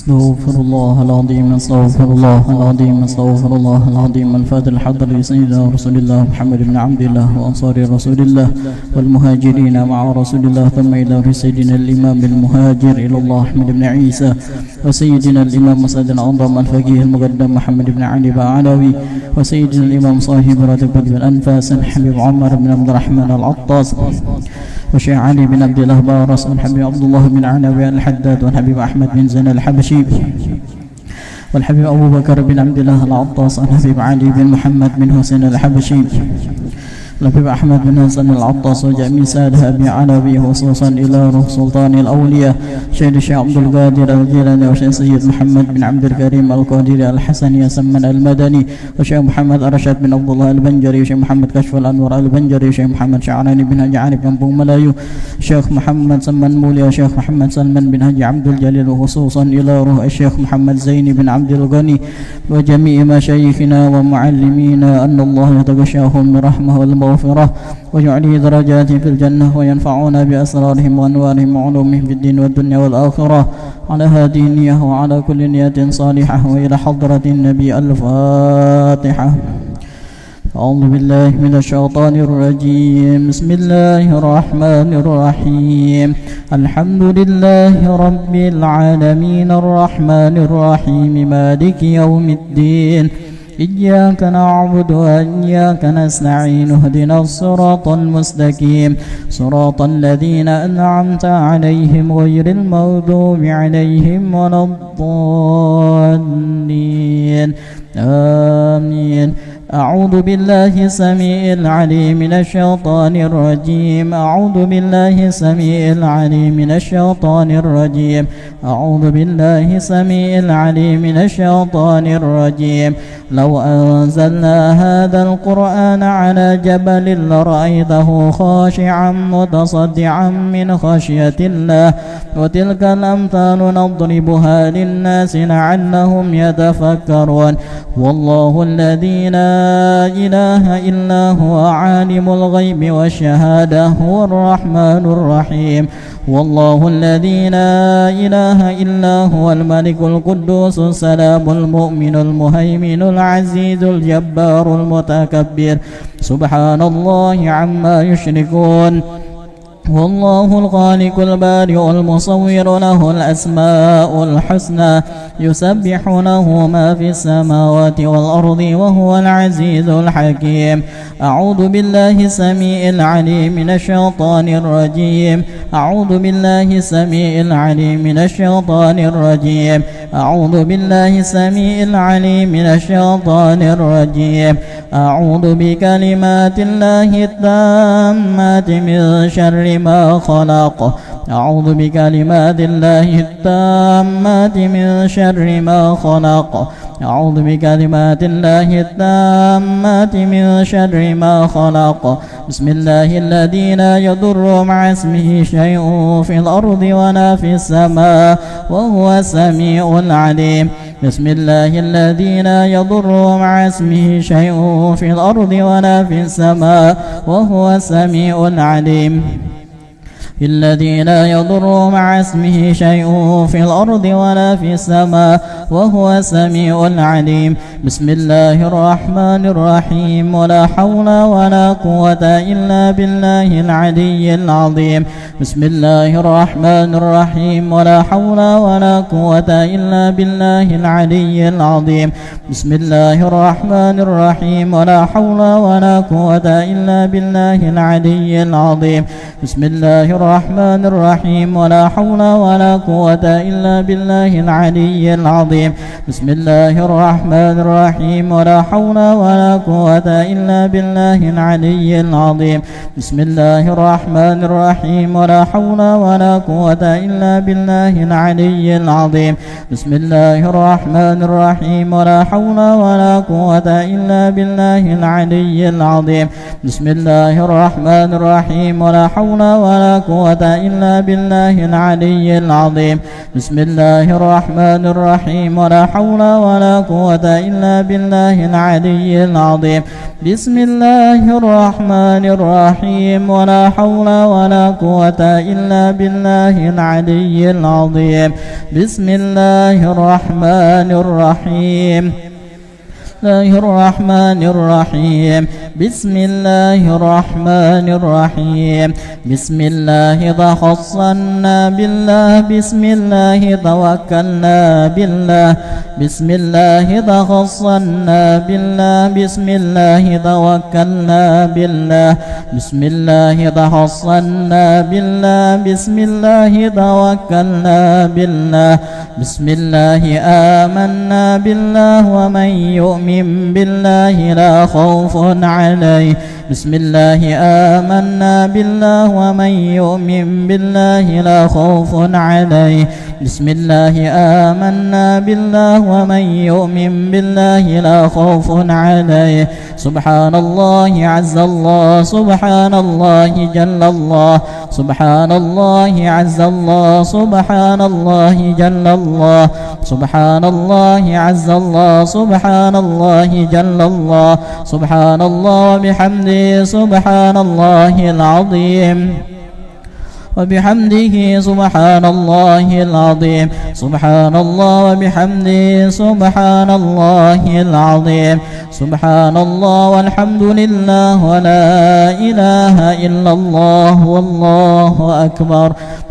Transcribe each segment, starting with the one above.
استغفر الله العظيم استغفر الله العظيم استغفر الله العظيم. الفاتح الحضر لسيدنا رسول الله محمد بن عبد الله وأنصار رسول الله والمهاجرين مع رسول الله، ثم إلى سيدنا الإمام المهاجر إلى الله أحمد بن عيسى، وسيدنا الإمام مسعد الأعظم الفقيه المقدم محمد بن علي بعلوي، وسيدنا الإمام صاحب راتب الأنفاس الحبيب عمر بن عبد الرحمن العطاس، وشيخ علي بن عبد الله بارس، والحبيب عبد الله بن علوي الحداد، والحبيب أحمد بن زين الحبشي، والحبيب أبو بكر بن عبد الله العطاس، والحبيب علي بن محمد بن حسين الحبشي، الحبيب أحمد بن حسن العطاس، وجميع سادة أبي علوي، خصوصا إلى روح سلطان الأولياء شيخ الشيخ عبد القادر الجيلاني، وشيخ سيد محمد بن عبد الكريم القادري الحسني سمن المدني، وشيخ محمد أرشد بن عبد الله البنجري، وشيخ محمد كشف الأنور البنجري، وشيخ محمد شعراني بن هجي عارف بن ملايو، شيخ محمد سمن مولي، وشيخ محمد سلمان بن هجي عبد الجليل، وخصوصا إلى روح الشيخ محمد زيني بن عبد الغني، وجميع مشايخنا ومعلمينا أن الله يتغشاهم برحمه والمغفرة، ويعلي درجات في الجنة، وينفعنا بأسرارهم وأنوارهم وعلومهم في الدين والدنيا والآخرة، على هذه النية وعلى كل نية صالحة، وإلى حضرة النبي. الفاتحة. أعوذ بالله من الشيطان الرجيم. بسم الله الرحمن الرحيم. الحمد لله رب العالمين الرحمن الرحيم مالك يوم الدين، إياك نعبد وإياك نستعين، اهدنا الصراط المستقيم صراط الذين أنعمت عليهم غير المغضوب عليهم ولا الضالين. آمين. أعوذ بالله السميع العليم من الشيطان الرجيم. أعوذ بالله السميع العليم من الشيطان الرجيم. أعوذ بالله السميع العليم من الشيطان الرجيم. لو أنزلنا هذا القرآن على جبل لرأيته خاشعا متصدعا من خشية الله، وتلك الأمثال نضربها للناس لعلهم يتفكرون. والله الذي لا إله إلا هو عالم الغيب والشهادة هو الرحمن الرحيم. والله الذي لا إله إلا هو الملك القدوس السلام المؤمن المهيمن العزيز الجبار المتكبر، سبحان الله عما يشركون. والله الخالق البارئ المصور له الأسماء الحسنى، يسبح له ما في السماوات والأرض وهو العزيز الحكيم. أعوذ بالله السميع العليم من الشيطان الرجيم. أعوذ بالله السميع العليم من الشيطان الرجيم. أعوذ بالله السميع العليم من الشيطان الرجيم. أعوذ بكلمات الله التامات من شر ما خلق. أعوذ بكلمات الله التامات من شر ما خلق. أعوذ بكلمات الله التامات من شر ما خلق. بسم الله الذي لا يضر مع اسمه شيء في الأرض ولا في السماء وهو السميع العليم. بسم الله الذي لا يضر مع اسمه شيء في الأرض ولا في السماء وهو السميع العليم. الذي لا يضر مع اسمه شيء في الأرض ولا في السماء وهو السميع العليم. بسم الله الرحمن الرحيم. ولا حول ولا قوة إلا بالله العلي العظيم. بسم الله الرحمن الرحيم. ولا حول ولا قوة إلا بالله العلي العظيم. بسم الله الرحمن الرحيم. ولا حول ولا قوة إلا بالله العلي العظيم. بسم الله الرحمن الرحيم. ولا حول ولا قوة إلا بالله العلي العظيم. بسم الله الرحمن الرحيم. ولا حول ولا قوة إلا بالله العلي العظيم. بسم الله الرحمن الرحيم. ولا حول ولا قوة إلا بالله العلي العظيم. بسم الله الرحمن الرحيم. ولا حول ولا قوة إلا بالله العلي العظيم. بسم الله الرحمن الرحيم. ولا حول ولا قوة إلا بالله العلي العظيم. بسم الله الرحمن الرحيم. ولا حول ولا قوة إلا بالله العلي العظيم. بسم الله الرحمن الرحيم. ولا حول ولا قوة قوة إلا بالله العلي العظيم. بسم الله الرحمن الرحيم. الله الرحمن الرحيم. بسم الله الرحمن الرحيم. بسم الله تخصنا بالله. بسم الله توكلنا بالله. بسم الله تخصنا بالله. بسم الله توكلنا بالله. بسم الله تخصنا بالله. بسم الله توكلنا بالله. بسم الله آمنا بالله ومن يؤمن بالله لا خوف عليه. بسم الله آمنا بالله ومن يؤمن بالله لا خوف عليه. بسم الله آمنا بالله ومن يؤمن بالله لا خوف عليه. سبحان الله عز الله. سبحان الله جل الله. سبحان الله عز الله. سبحان الله جل الله. سبحان الله عز الله. سبحان الله جل الله. سبحان الله وبحمده. سبحان الله العظيم وبحمده. سبحان الله العظيم. سبحان الله وبحمده. سبحان الله العظيم. سبحان الله والحمد لله ولا إله إلا الله والله أكبر.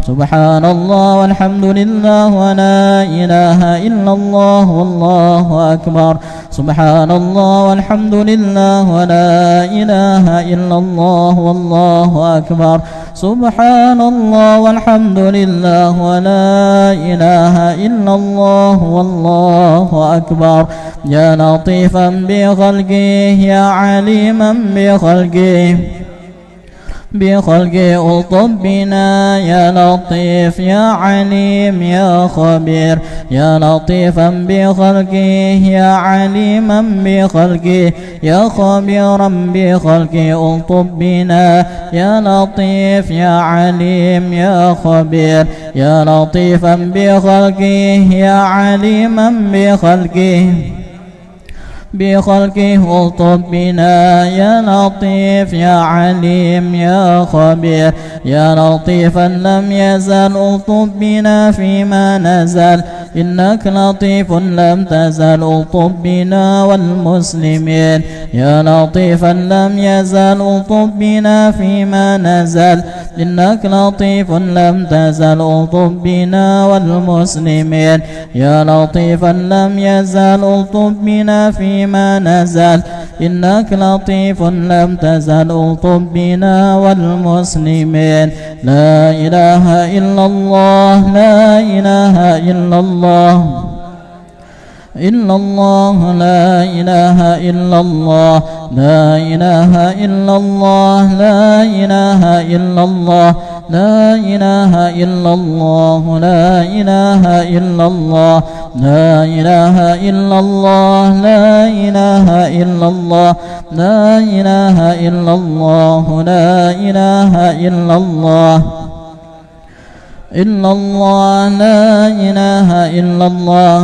سبحان الله والحمد لله ولا إله إلا الله والله أكبر. سبحان الله والحمد لله ولا إله إلا الله والله أكبر. سبحان الله والحمد لله ولا إله إلا الله والله أكبر. يا لطيفا بخلقه يا عليما بخلقه بخلقه ألطف بنا يا لطيف يا عليم يا خبير. يا لطيفا بخلقه يا عليما بخلقه يا خبيرا بخلقه ألطف بنا يا لطيف يا عليم يا خبير. يا لطيفا بخلقه يا عليما بخلقه بخلقه ألطف بنا يا لطيف يا عليم يا خبير. يا لطيفا لم يزل ألطف بنا فيما نزل. إنك لطيف لم تزل ألطف بنا والمسلمين. يا لطيفا لم يزل ألطف بنا فيما نزل. إنك لطيف لم تزل ألطف بنا والمسلمين. يا لطيفا لم يزل ألطف بنا فيما نزل. إنك لطيف لم تزل ألطف بنا والمسلمين. لا إله إلا الله. لا إله إلا الله. إلا الله. لا إله إلا الله. لا إله إلا الله. لا إله إلا الله. لا إله إلا الله. لا إله إلا الله. لا إله إلا الله. لا إله إلا الله. لا إله إلا الله. لا إله إلا الله. إلا الله. لا إله إلا الله.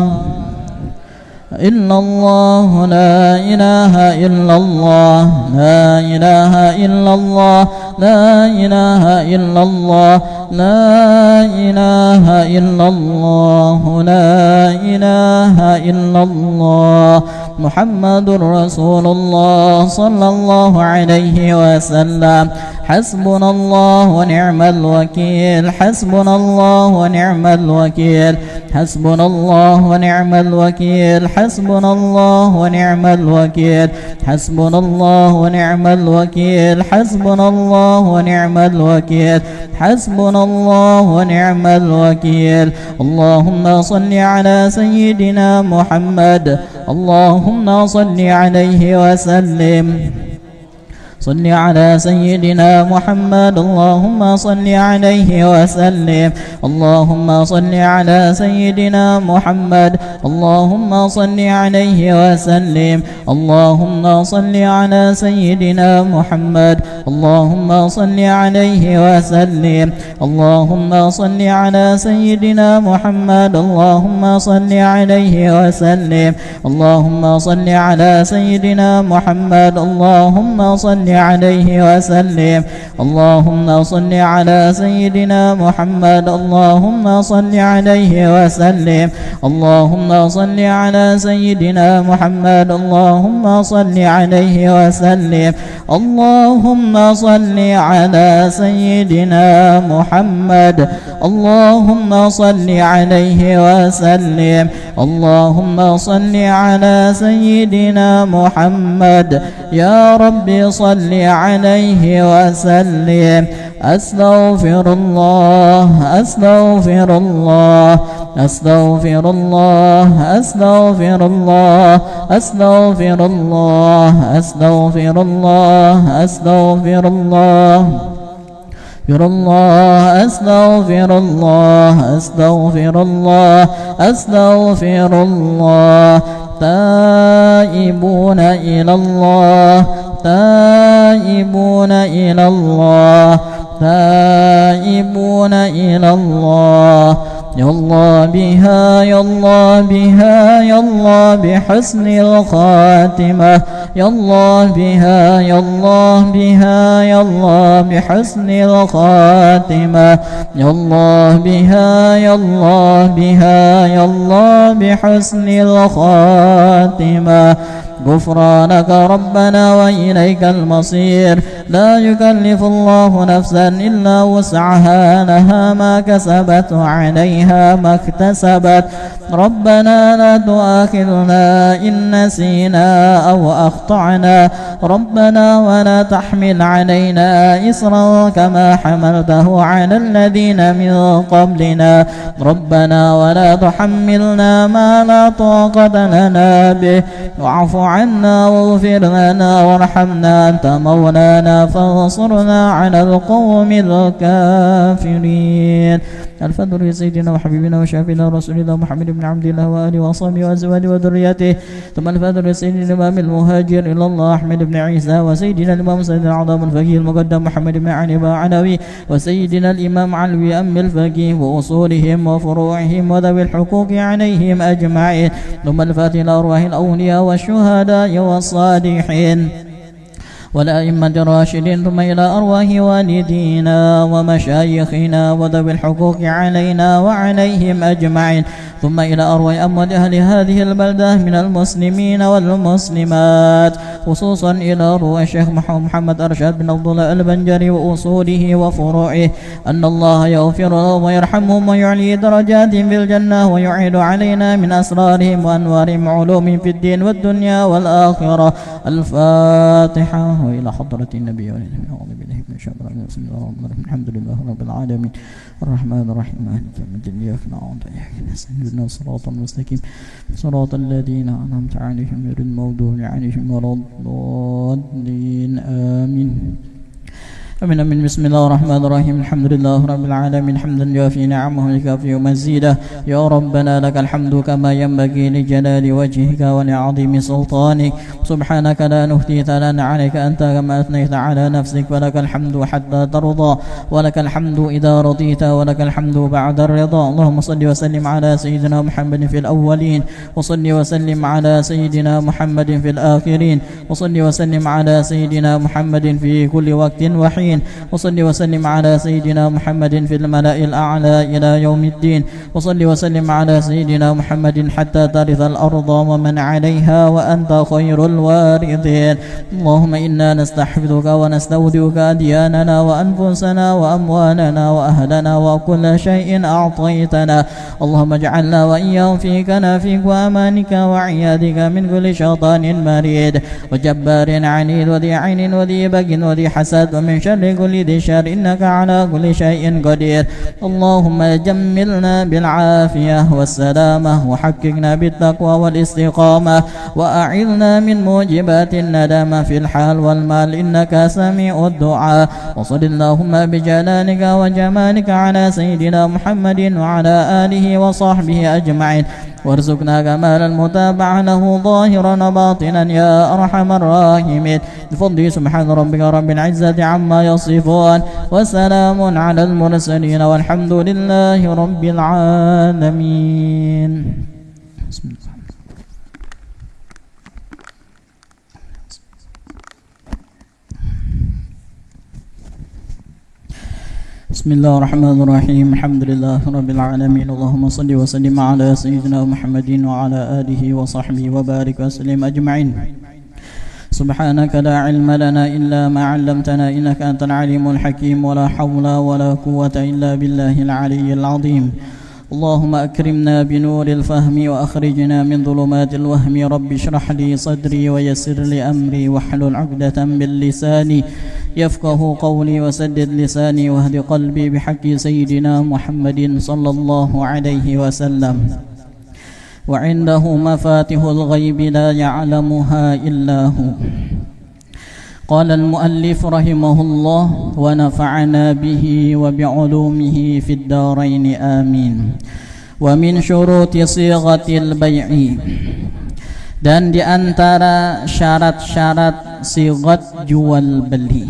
إلا الله. لا إله إلا الله. لا إله إلا الله. لا إله إلا الله. لا إله إلا الله. لا إله إلا الله. محمد رسول الله صلى الله عليه وسلم. حسبنا الله ونعم الوكيل. حسبنا الله ونعم الوكيل. حسبنا الله ونعم الوكيل. حسبنا الله ونعم الوكيل. حسبنا الله ونعم الوكيل. حسبنا الله ونعم الوكيل. حسبنا الله ونعم الوكيل. اللهم صل على سيدنا محمد. اللهم صل عليه وسلم. صل على سيدنا محمد. اللهم صل عليه وسلم. اللهم صل على سيدنا محمد. اللهم صل عليه وسلم. اللهم صل على سيدنا محمد. اللهم صل عليه وسلم. اللهم صل على سيدنا محمد. اللهم صل عليه وسلم. اللهم صل على سيدنا محمد. اللهم صل عليه وسلم. اللهم صل على سيدنا محمد. اللهم صل عليه وسلم. اللهم صل على سيدنا محمد. اللهم صل عليه وسلم. اللهم صل على سيدنا محمد. اللهم صل عليه وسلم. اللهم صل على سيدنا محمد. يا رب صل عليه وسلم. أستغفر الله أستغفر الله أستغفر الله أستغفر الله أستغفر الله أستغفر الله أستغفر الله أستغفر الله أستغفر الله أستغفر الله. تائبون إلى الله تائبون إلى الله تائبون إلى الله. يا الله بها يا الله بها يا الله بحسن الخاتمة. يا الله بها يا الله بها يا الله بحسن الخاتمة. يا الله بها يا الله بها يا الله بحسن الخاتمة. غفرانك ربنا وإليك المصير. لا يكلف الله نفسا إلا وسعها لها ما كسبت وعليها ما اكتسبت. ربنا لا تؤاخذنا إن نسينا أو أخطأنا. ربنا ولا تحمل علينا إصرا كما حملته على الذين من قبلنا. ربنا ولا تحملنا ما لا طاقة لنا به. واعف عنا واغفر لنا وارحمنا أنت مولانا فانصرنا على القوم الكافرين. الفضل لسيدنا وحبيبنا وشافينا رسول الله محمد بن عبد الله وآله وصحبه وأزواجه وذريته. ثم الفضل لسيدنا الإمام المهاجر إلى الله أحمد بن عيسى وسيدنا الإمام سيدنا الأعظم الفقيه المقدم محمد بن علي علوي وسيدنا الإمام علوي أم الفقيه وأصولهم وفروعهم وذوي الحقوق عليهم أجمعين. ثم الفاتح لأرواح الأولياء والشهداء والصالحين والأئمة الراشدين. ثم إلى أرواح والدينا ومشايخنا وذوي الحقوق علينا وعليهم أجمعين. ثم إلى أرواح أموات أهل هذه البلدة من المسلمين والمسلمات، خصوصا إلى روح الشيخ محمد أرشاد بن عبد الله البنجري وأصوله وفروعه، أن الله يغفر لهم ويرحمهم ويعلي درجاتهم في الجنة ويعيد علينا من أسرارهم وأنوارهم علومهم في الدين والدنيا والآخرة. الفاتحة. وإلى حضرة النبي أعوذ بالله من الشيطان الرجيم. بسم الله الرحمن الرحيم. الحمد لله رب العالمين الرحمن الرحيم مالك يوم الدين إياك نعبد وإياك نستعين اهدنا الصراط المستقيم صراط الذين أنعمت عليهم غير المغضوب عليهم ولا الضالين آمين. أمين. بسم الله الرحمن الرحيم. الحمد لله رب العالمين حمدا يوافي نعمه ويكافئ مزيده. يا ربنا لك الحمد كما ينبغي لجلال وجهك ولعظيم سلطانك. سبحانك لا نهدي ثناء عليك أنت كما أثنيت على نفسك. ولك الحمد حتى ترضى ولك الحمد إذا رضيت ولك الحمد بعد الرضا. اللهم صل وسلم على سيدنا محمد في الأولين وصل وسلم على سيدنا محمد في الآخرين وصل وسلم على سيدنا محمد في كل وقت وحين وصل وسلم على سيدنا محمد في الملأ الأعلى إلى يوم الدين. وصل وسلم على سيدنا محمد حتى ترث الأرض ومن عليها وأنت خير الوارثين. اللهم إنا نستحفظك ونستودعك أدياننا وأنفسنا وأموالنا وأهلنا وكل شيء أعطيتنا. اللهم اجعلنا وإياهم في كنفك وأمانك وعيادك من كل شيطان مريد وجبار عنيد وذي عين وذي بغي وذي حسد ومن شر كل ذي شر إنك على كل شيء قدير. اللهم جملنا بالعافية والسلامة وحققنا بالتقوى والاستقامة وأعذنا من موجبات الندامة في الحال والمال إنك سميع الدعاء. وصل اللهم بجلالك وجمالك على سيدنا محمد وعلى آله وصحبه أجمعين وارزقنا كمال المتابعة له ظاهرا وباطنا يا أرحم الراحمين. بفضل سبحان ربك رب العزة عما يصفون وسلام على المرسلين والحمد لله رب العالمين. بسم الله. Bismillahirrahmanirrahim. Alhamdulillahirabbil alamin. Allahumma shalli wa sallim ala sayyidina Muhammadin wa ala alihi wa sahbihi wa barik wa sallim ajma'in. Subhanaka la ilma lana illa ma 'allamtana innaka antal alimul hakim wa la hawla wa la quwwata illa billahil aliyyil azim. اللهم أكرمنا بنور الفهم وأخرجنا من ظلمات الوهم رب اشرح لي صدري ويسر لي أمري واحلل عقدة من لساني يفقه قولي وسدد لساني واهد قلبي بحق سيدنا محمد صلى الله عليه وسلم وعنده مفاتح الغيب لا يعلمها إلا هو. قال المؤلف رحمه الله ونفعنا به وبعلومه في الدارين آمين. ومن شروط صيغة البيع, dan di antara syarat-syarat sigat jual beli.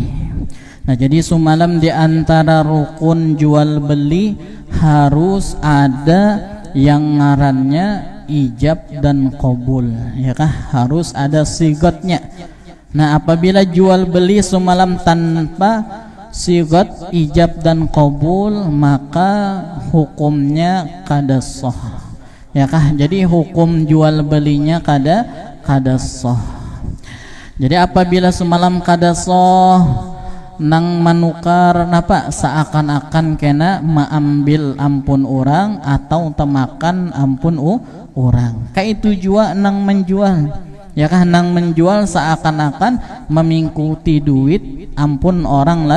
Nah, jadi semalam di antara rukun jual beli harus ada yang ngarannya ijab dan qabul, ya kah? Harus ada sigatnya. Nah, apabila jual beli semalam tanpa sigat ijab dan qabul, maka hukumnya kada sah, ya kah? Jadi hukum jual belinya kada sah. Jadi apabila semalam kada sah nang manukar napa seakan-akan kena maambil ampun orang atau temakan ampun orang. Kayak itu jua nang menjual, ya kah? Nang menjual seakan-akan memingkuti duit ampun orang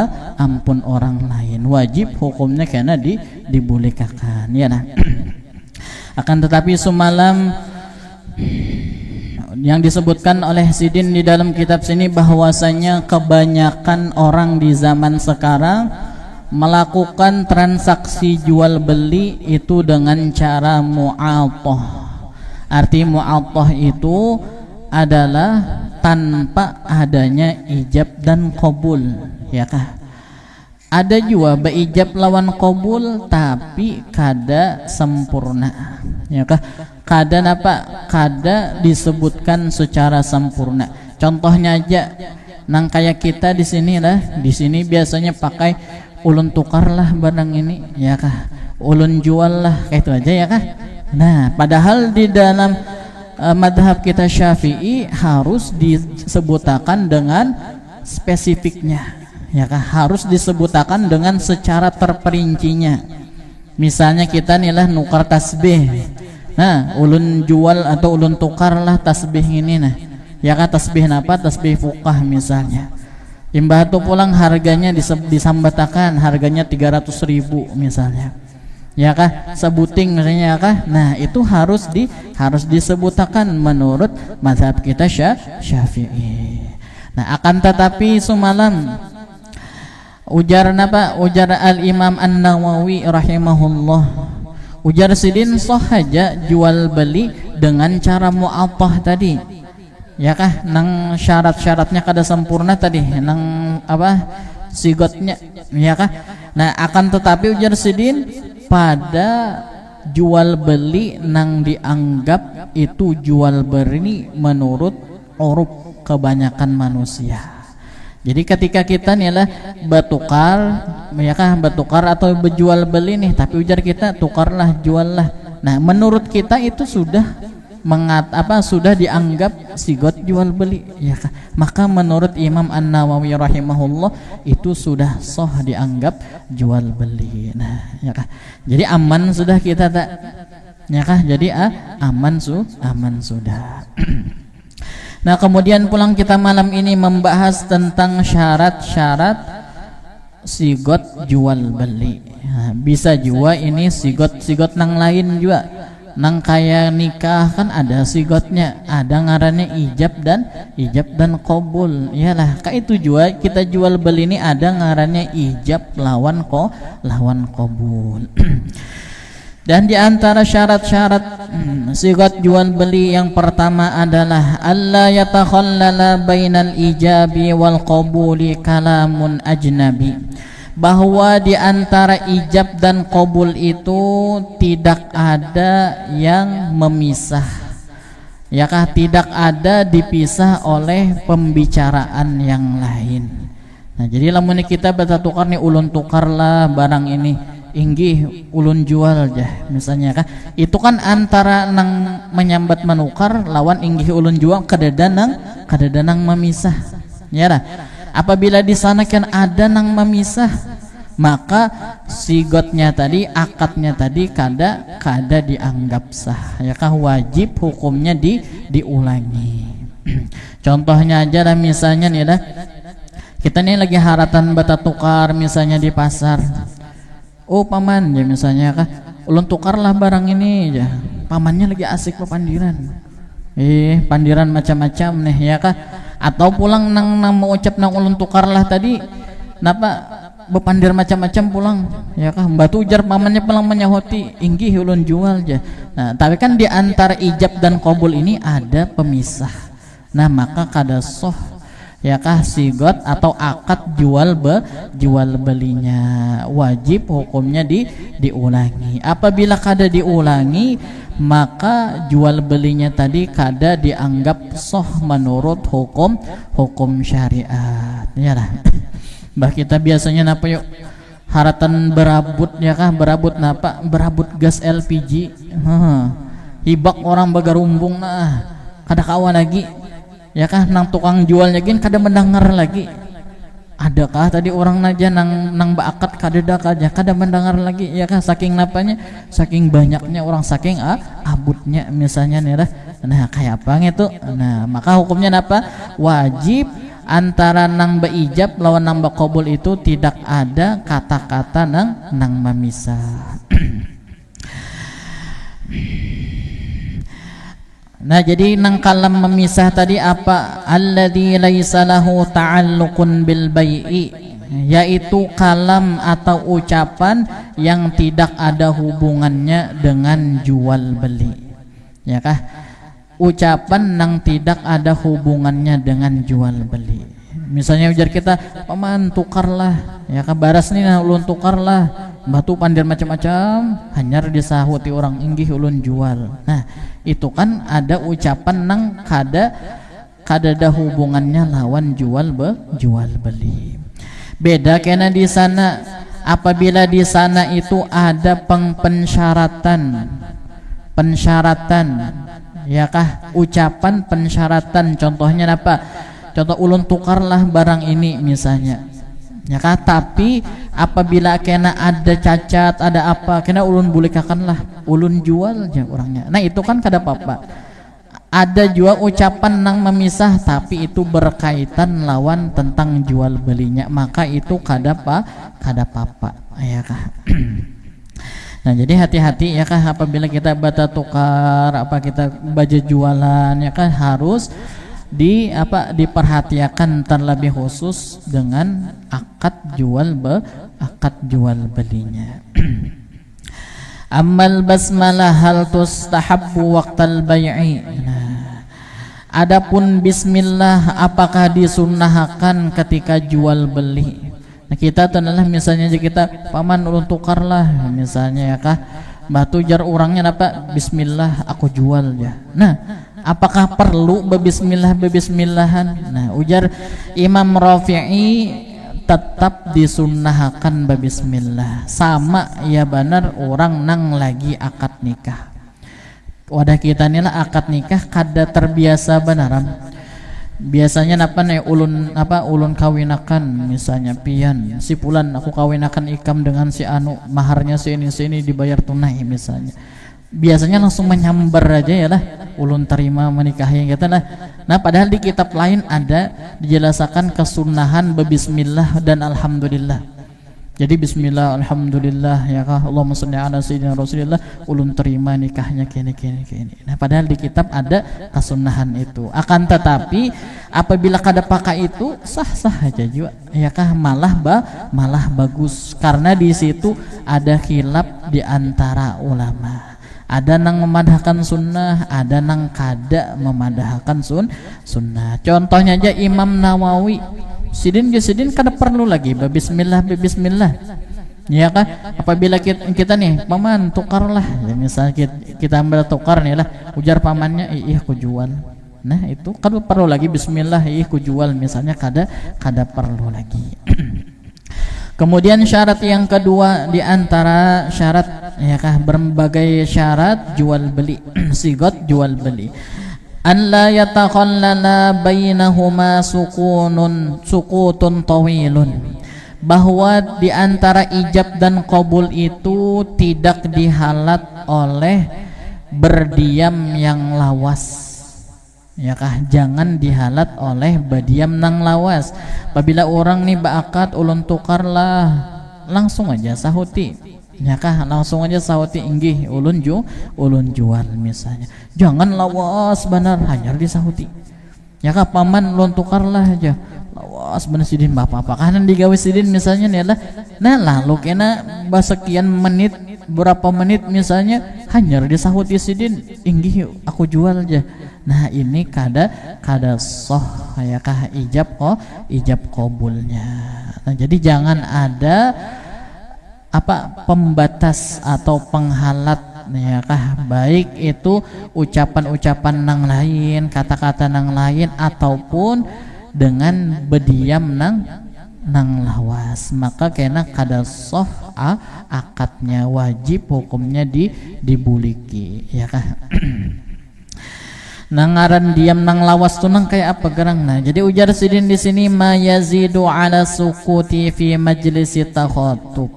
lain. Wajib hukumnya kena dibolehkan, ya nah. Akan tetapi semalam yang disebutkan oleh Sidin di dalam kitab sini bahwasanya kebanyakan orang di zaman sekarang melakukan transaksi jual beli itu dengan cara mu'athah. Arti mu'athah itu adalah tanpa adanya ijab dan qabul, ya kah? Ada juga beijab lawan qabul tapi kada sempurna, ya kah? Kada napa? Kada disebutkan secara sempurna. Contohnya aja nang kayak kita di sini lah, di sini biasanya pakai ulun tukar lah barang ini, ya kah? Ulun jual lah, kayak itu aja, ya kah? Nah, padahal di dalam madhab kita Syafi'i harus disebutakan dengan spesifiknya, ya kah? Harus disebutakan dengan secara terperincinya. Misalnya kita nih lah nukar tasbih, nah ulun jual atau ulun tukar lah tasbih ini, nah ya kah? Tasbih apa? Tasbih fuqah misalnya. Imbah itu pulang harganya disambatakan, harganya 300.000 misalnya, ya kah? Sebuting misalnya, ya kah? Nah itu harus disebutakan menurut mazhab kita Syafi'i. Nah akan tetapi semalam ujar napa? Ujar al-Imam An-Nawawi rahimahullah, ujar Sidin sahaja jual beli dengan cara mu'athah tadi, ya kah? Nang syarat-syaratnya kada sempurna tadi, nang apa? Sigatnya, ya kah? Nah akan tetapi ujar Sidin pada jual beli nang dianggap itu jual beli menurut uruf kebanyakan manusia. Jadi ketika kita nih lah bertukar, ya kah? Bertukar atau berjual beli nih, tapi ujar kita tukarlah, juallah. Nah menurut kita itu sudah sudah dianggap sigot jual beli, ya kah? Maka menurut Imam An-Nawawi rahimahullah itu sudah sah dianggap jual beli. Nah, ya kah? Jadi aman sudah kita tak, ya kah? Jadi aman sudah. Nah kemudian pulang kita malam ini membahas tentang syarat-syarat sigot jual beli. Nah, bisa juga ini sigot nang lain juga. Nang kaya nikah kan ada sigotnya, ada ngarannya ijab dan qabul. Iyalah, kayak itu juga kita jual beli ini ada ngarannya ijab lawan qabul. Dan di antara syarat-syarat sigat jual beli yang pertama adalah alla yatakhallala bainal ijabi wal qabuli kalamun ajnabi, bahwa di antara ijab dan qabul itu tidak ada yang memisah, ya kah? Tidak ada dipisah oleh pembicaraan yang lain. Nah jadi lamun kita bata tukar nih, ulun tukarlah barang ini, inggih ulun jual jah misalnya kah, itu kan antara nang menyambat menukar lawan inggih ulun jual kadada nang memisah ya lah. Apabila di sana kan ada nang memisah, maka sigotnya tadi, akadnya tadi kada dianggap sah ya kah, wajib hukumnya diulangi. Contohnya aja lah, misalnya nih dah, kita nih lagi haratan bata tukar misalnya di pasar. Oh paman ya misalnya kah, ulun tukarlah barang ini ya. Pamannya lagi asik pepandiran. Pandiran macam-macam nih ya kah. Atau pulang nang mau ucap nang ulun tukarlah tadi, napa bepandir macam-macam pulang ya kah, batu ujar pamannya pulang menyahoti, inggih ulun jual aja. Nah tapi kan di antara ijab dan qabul ini ada pemisah. Nah maka kada soh ya kah sigot atau akad jual belinya, wajib hukumnya diulangi. Apabila kada diulangi, maka jual belinya tadi kada dianggap soh menurut hukum syariat ya lah. Bah kita biasanya napa yuk haratan berabut ya kah, berabut napa, berabut gas LPG, hibak orang bagarumbung, nah kada kawan lagi ya kah, nang tukang jualnya gin kada mendengar lagi. Adakah tadi orang aja nang baakat kada mendengar lagi ya kah, saking napanya, saking banyaknya orang, saking abutnya misalnya nih lah. Nah kayak apa gitu. Nah maka hukumnya napa, wajib antara nang beijab lawan nang beqabul itu tidak ada kata-kata nang memisah. Nah jadi nang kalam memisah tadi apa, alladzi laisa lahu ta'alluqun bil bai'i, yaitu kalam atau ucapan yang tidak ada hubungannya dengan jual beli ya kah, ucapan yang tidak ada hubungannya dengan jual beli. Misalnya ujar kita, paman tukarlah ya kah, baras nih nah ulun tukarlah, batu pandir macam-macam, hanyar disahuti orang, inggih ulun jual. Nah itu kan ada ucapan nang kada ada hubungannya lawan jual beli. Beda kena di sana, apabila di sana itu ada pensyaratan ya kah, ucapan pensyaratan. Contohnya apa? Contoh ulun tukarlah barang ini misalnya ya kah, tapi apabila kena ada cacat, ada apa, kena ulun bolehkanlah ulun jual aja orangnya. Nah itu kan kada apa-apa. Ada juga ucapan nang memisah tapi itu berkaitan lawan tentang jual belinya, maka itu kada apa-apa ya kah. Nah jadi hati-hati ya kah, apabila kita bata tukar, apa kita baja jualan ya kah, harus diperhatikan terlebih khusus dengan akad jual belinya. Ammal basmalah hal tustahabbu waqtal bai'i. Nah, adapun bismillah apakah disunnahkan ketika jual beli? Nah kita tenalah misalnya kita paman ulun tukarlah misalnya ya kah, batu jar orangnya apa, bismillah aku jual ya. Nah apakah perlu bebismillahan? Nah ujar Imam Rafi'i tetap disunnahkan bebismillah, sama ya benar orang nang lagi akad nikah. Wadah kita nih lah akad nikah kada terbiasa benaram. Biasanya ulun kawinakan misalnya pian si pulan, aku kawinakan ikam dengan si anu, maharnya si ini dibayar tunai misalnya. Biasanya langsung menyambar aja ya lah, ulun terima menikahi gitu lah. Nah padahal di kitab lain ada dijelaskan kesunahan bebismillah dan alhamdulillah. Jadi bismillah alhamdulillah ya kah, Allahumma sholli ala sayyidina Rasulillah, ulun terima nikahnya kini. Nah padahal di kitab ada kesunahan itu. Akan tetapi apabila kada pakai itu sah-sah aja juga ya kah, malah bagus, karena di situ ada khilaf di antara ulama. Ada nang memadahkan sunnah, ada nang kada memadahkan sunnah. Contohnya aja Imam Nawawi, sidin kada perlu lagi bismillah ya kah. Apabila kita nih paman tukarlah ya, misalnya kita ambil tukar nih lah, ujar pamannya iya aku jual Nah itu kan perlu lagi bismillah ku jual misalnya, kada perlu lagi. Kemudian syarat yang kedua di antara syarat ya kah berbagai syarat jual beli sigot jual beli, an la yatakhallala bainahuma sukutun tawilun, bahwa di antara ijab dan qabul itu tidak dihalat oleh berdiam yang lawas. Ya kah, jangan dihalat oleh berdiam nang lawas. Apabila orang nih baakat ulun tukarlah, langsung aja sahuti. Ya kah, langsung aja sahuti inggih ulun jual misalnya. Jangan lawas benar, hanya disahuti. Ya kah, paman ulun tukarlah aja. Lawas benar sidin bapak-bapak kanan digawe sidin misalnya nih lah. Nah lalu kena basekian menit, berapa menit misalnya hanya disahuti sidin inggih aku jual aja. Nah ini kada soh ya kah ijab qabulnya. Nah jadi jangan ada pembatas atau penghalat ya kah, baik itu ucapan-ucapan nang lain, kata-kata nang lain, ataupun dengan berdiam nang lawas, maka kena kada soh akadnya, wajib hukumnya dibuliki ya kah. Nangaran diam nang lawas tuh nang kayak apa gerang. Nah jadi ujar sidin di sini ma yazidu ala sukuti fi majlisi takhatub,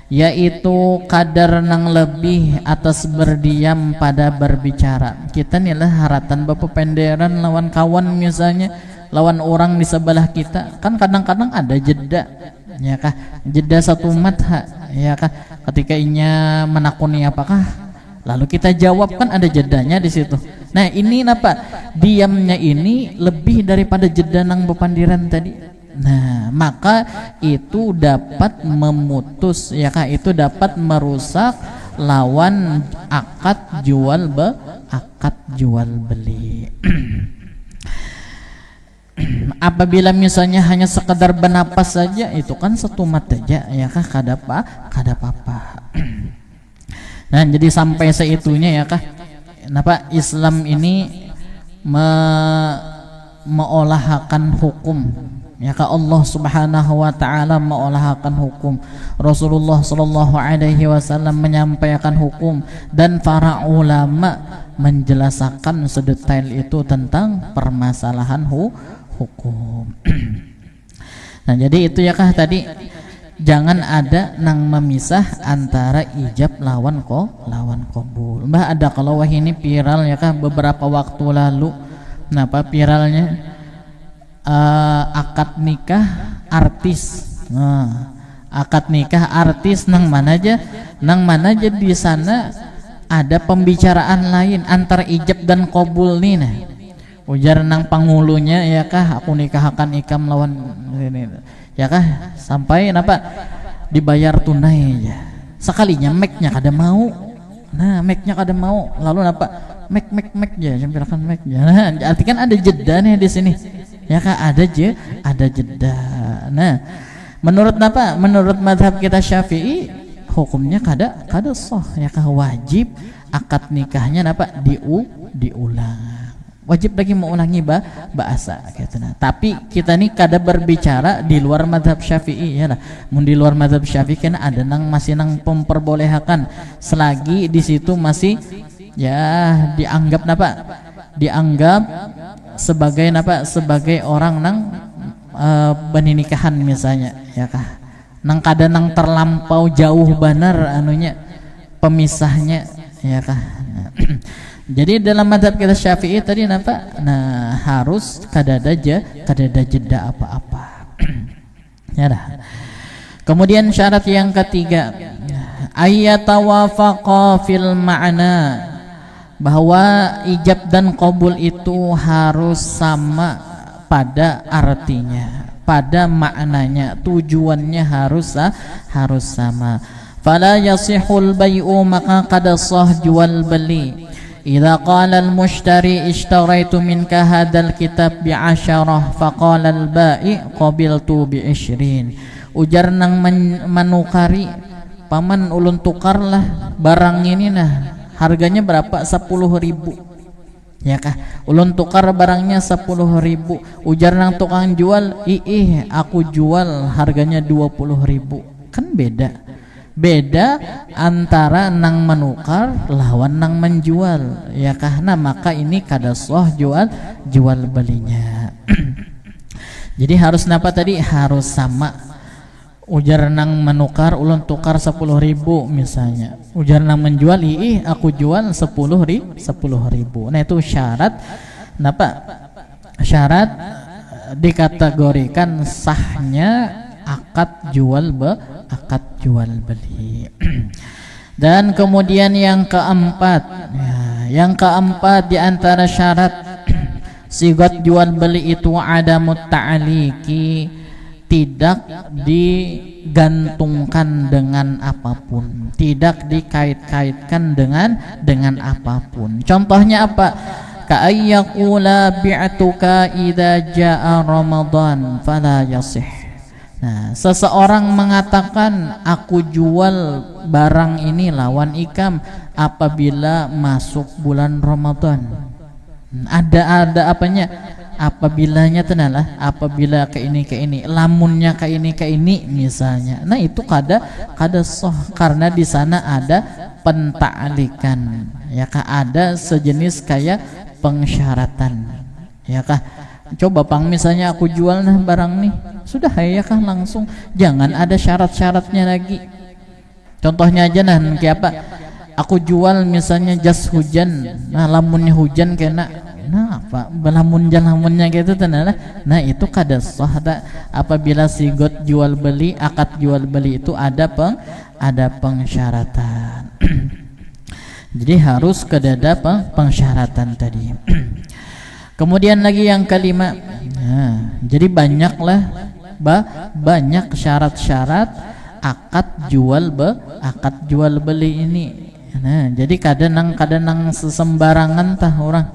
yaitu kadar nang lebih atas berdiam pada berbicara. Kita nih lah haratan bapak penderan lawan kawan misalnya, lawan orang di sebelah kita, kan kadang-kadang ada jeda ya kah, jeda satu matha ya kah, ketika inya menakuni apakah, lalu kita jawab, kan ada jedanya di situ. Nah ini napa diamnya ini lebih daripada jeda nang bepandiran tadi. Nah maka itu dapat memutus ya kah, itu dapat merusak lawan akad jual beli. Apabila misalnya hanya sekedar bernapas saja, itu kan satu mat aja ya kah, kada apa-apa. Nah jadi sampai seitunya ya kah, kenapa Islam ini meolahkan hukum ya kah, Allah Subhanahu wa taala meolahkan hukum, Rasulullah sallallahu alaihi wasallam menyampaikan hukum, dan para ulama menjelaskan sedetail itu tentang permasalahan hukum. Nah jadi itu ya kah tadi, jangan ada nang memisah antara ijab lawan qabul. Mbah ada kalau wah ini viral ya kah beberapa waktu lalu. Kenapa viralnya? Akad nikah artis. Nah, akad nikah artis nang mana aja di sana ada pembicaraan lain antara ijab dan qabul nih. Nah ujar nang pangulunya ya kah, aku nikahkan ikam lawan ini ya kah, sampai napa dibayar tunai ya. Sekalinya make-nya kada mau. Nah make-nya kada mau, lalu napa make ya, sampaikan make ya. Nah arti kan ada jeda nih di sini ya kah, ada jeda. Nah menurut napa, menurut madhab kita Syafi'i hukumnya kada sah ya kah, wajib akad nikahnya napa diulang, wajib lagi mengulangi bahasa gitu. Nah, tapi kita nih kada berbicara di luar madhab Syafi'i ya lah. Mun di luar madhab Syafi'i kan ada masih nang memperbolehkan selagi di situ masih ya dianggap dianggap sebagai orang nang benikahan misalnya ya kah, nang kada nang terlampau jauh benar anunya pemisahnya ya kah. Nah, jadi dalam madhab kita Syafi'i tadi nah harus kada ada jeda apa-apa. Ya dah. Kemudian syarat yang ketiga, ayyatawafaqa fil ma'na, bahwa ijab dan qabul itu harus sama pada artinya, pada maknanya, tujuannya harus sama. Fala yasihul bai'u, maka kada sah jual beli. Idza qala al-mushtari ishtaraitu minka hadzal kitab bi'10 faqala al-ba'i qabiltu bi'20. Ujar nang manukari, paman ulun tukarlah barang ini nah, harganya berapa? 10.000 Ya kah? Ulun tukar barangnya 10.000, ujar nang tukang jual, aku jual harganya 20.000. Kan beda antara nang menukar lawan nang menjual, ya kah? Nah maka ini kada sah jual belinya. Jadi harus napa tadi? Harus sama. Ujar nang menukar ulun tukar 10.000 misalnya, ujar nang menjual aku jual 10.000. Nah itu syarat napa? Syarat dikategorikan sahnya akad jual beli. Dan kemudian yang keempat, yang keempat di antara syarat sigat jual beli itu ada ta'aliki, tidak digantungkan dengan apapun, tidak dikait-kaitkan dengan apapun. Contohnya apa? Ka'ayyaqula bi'tuka idza jaa Ramadan fala yasih. Nah, seseorang mengatakan aku jual barang ini lawan ikam apabila masuk bulan Ramadan. Ada apanya? Apabilanya tenalah, apabila ke ini lamunnya ke ini misalnya. Nah itu kada sah karena di sana ada penta'alikan, ya kah? Ada sejenis kayak pensyaratan, ya kah? Coba pang misalnya aku jual nah barang nih, sudah ya kah langsung, jangan ada syarat-syaratnya lagi. Contohnya aja nah kayak apa? Aku jual misalnya jas hujan, nah lamunnya hujan kena, nah apa lamunnya gitu tenalah. Nah itu kada sah apabila sigot jual beli, akad jual beli itu ada pengsyaratan. Jadi harus kedada pengsyaratan tadi. Kemudian lagi yang kelima, jadi banyaklah banyak syarat-syarat akad jual beli ini. Nah jadi kadang sesembarangan tah orang.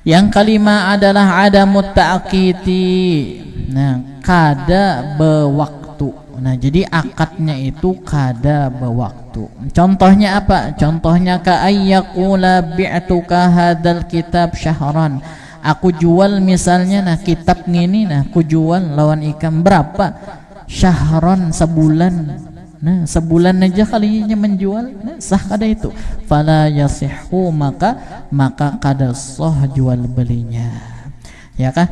Yang kelima adalah adamut ta'qiti. Nah, kada bewaktu. Nah, jadi akadnya itu kada bewaktu. Contohnya apa? Contohnya ka ayyaqula bi'tuka hadzal kitab syahran. Aku jual misalnya kitab ngini aku jual lawan ikam berapa? Syahran, sebulan. Nah sebulan aja kalinya menjual, sah kada itu? Fala yasihhu, maka kada sah jual belinya, ya kah?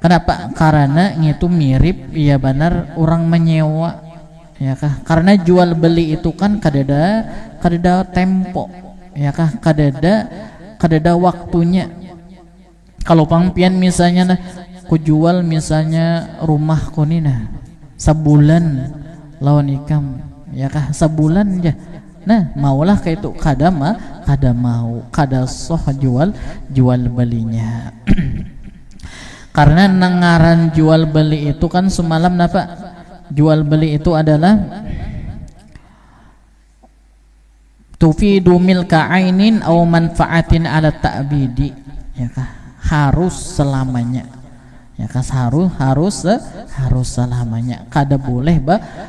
Kenapa? Karena itu mirip, ya benar, orang menyewa, ya kah? Karena jual beli itu kan kadada tempo, ya kah? Kadada waktunya. Kalau pangpian misalnya ku jual misalnya rumahku nih sebulan lawan ikam, ya kah? Sebulan aja. Nah maulah kayak itu, kada mau, kada soh jual belinya. Karena nengaran jual beli itu kan semalam napa? Jual beli itu adalah tufidu milka ainin aw manfaatin ala ta'bidi, ya kah? Harus selamanya, ya kan? Harus selamanya, kada boleh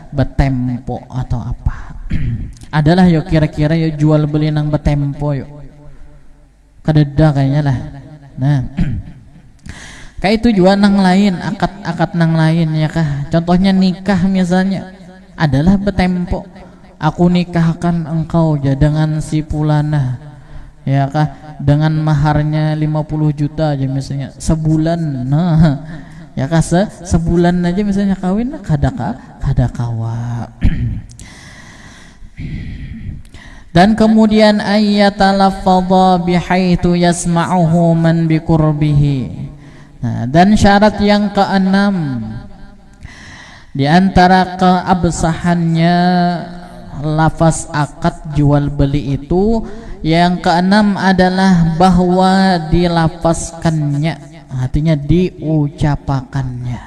betempo atau apa. Adalah yo kira-kira yo jual beli nang betempo yo kadeda kayaknya lah. Nah kayak itu juga nang lain, akad nang lain, ya kah? Contohnya nikah misalnya adalah betempo. Aku nikahkan engkau ya dengan si Pulana, ya kah? Dengan maharnya 50 juta aja misalnya sebulan. Nah ya kah? Sebulan aja misalnya kawin, kada kawa. Dan kemudian ayyatalafadha bihaitsu yasma'uhu man biqurbihi. Nah, dan syarat yang keenam di antara keabsahannya lafaz akad jual beli itu, yang keenam adalah bahwa dilafazkannya, artinya diucapakannya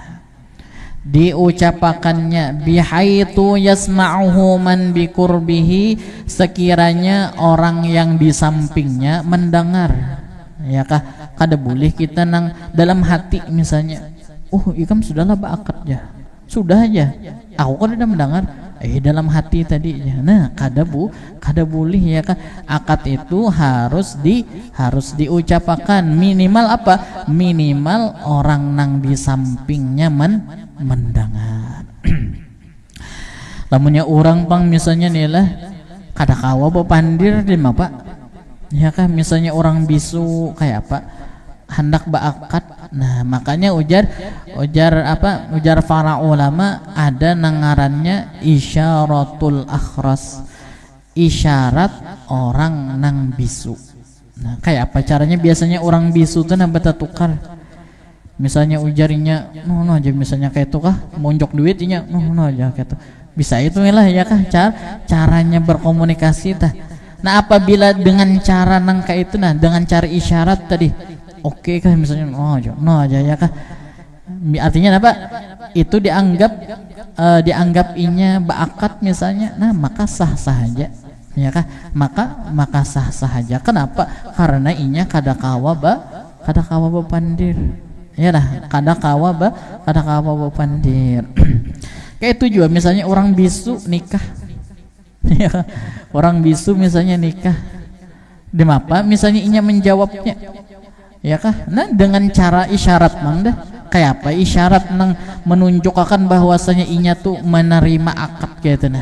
bihaitsu yasma'uhu man biqurbihi, sekiranya orang yang di sampingnya mendengar, ya kah? Kada boleh kita nang dalam hati misalnya, ikam sudahlah akad ya, sudah aja aku kan udah mendengar, dalam hati tadi. Nah kada boleh ya kan. Akad itu harus diucapkan, minimal apa? Minimal orang nang di sampingnya mendengar. Lamunnya orang pang misalnya nih lah kada kawa bepandir di apa ya kan, misalnya orang bisu kayak apa hendak beakad. Nah makanya ujar para ulama ada nangarannya isyaratul akhras, isyarat orang nang bisu. Nah kayak apa caranya? Biasanya orang bisu tuh nambah tukar, misalnya ujarinya no aja, misalnya kayak itu kah monjok duitnya no aja kayak itu. Bisa itu lah ya kah caranya berkomunikasi tah. Nah apabila dengan cara nang kayak itu, nah dengan cara isyarat tadi oke kah misalnya no aja ya kah, artinya apa? Itu dianggap inya beakad misalnya. Nah maka sah aja ya kah, maka sah aja. Kenapa? Karena inya kada kawa bepandir ya lah, kada kawa bepandir. Kayak itu juga misalnya orang bisu nikah ya, orang bisu misalnya nikah di apa misalnya inya menjawabnya ya kah. Nah dengan cara isyarat mang dah, kayak apa isyarat nang menunjukkan bahwasanya inya tuh menerima akad gitu.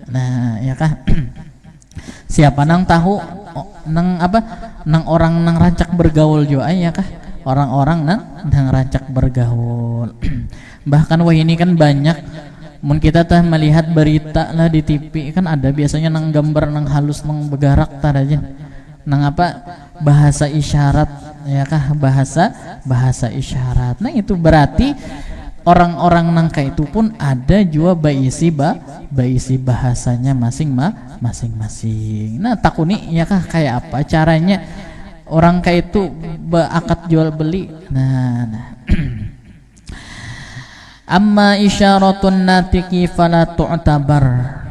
Nah ya kah. Siapa nang tahu nang orang nang rancak bergaul juga ya kah, orang-orang nang rancak bergaul. Bahkan wah ini kan banyak mun kita tah melihat berita lah di TV kan ada biasanya nang gambar nang halus nang begarak tar aja nang apa bahasa isyarat ya kah, bahasa isyarat. Nah itu berarti orang-orang nang kayak itu pun ada juga baisi bahasanya masing-masing. Nah takuni ya kah kayak apa caranya orang kayak itu beakad jual beli. Nah amma isyaratun natiki fala tu'tabar,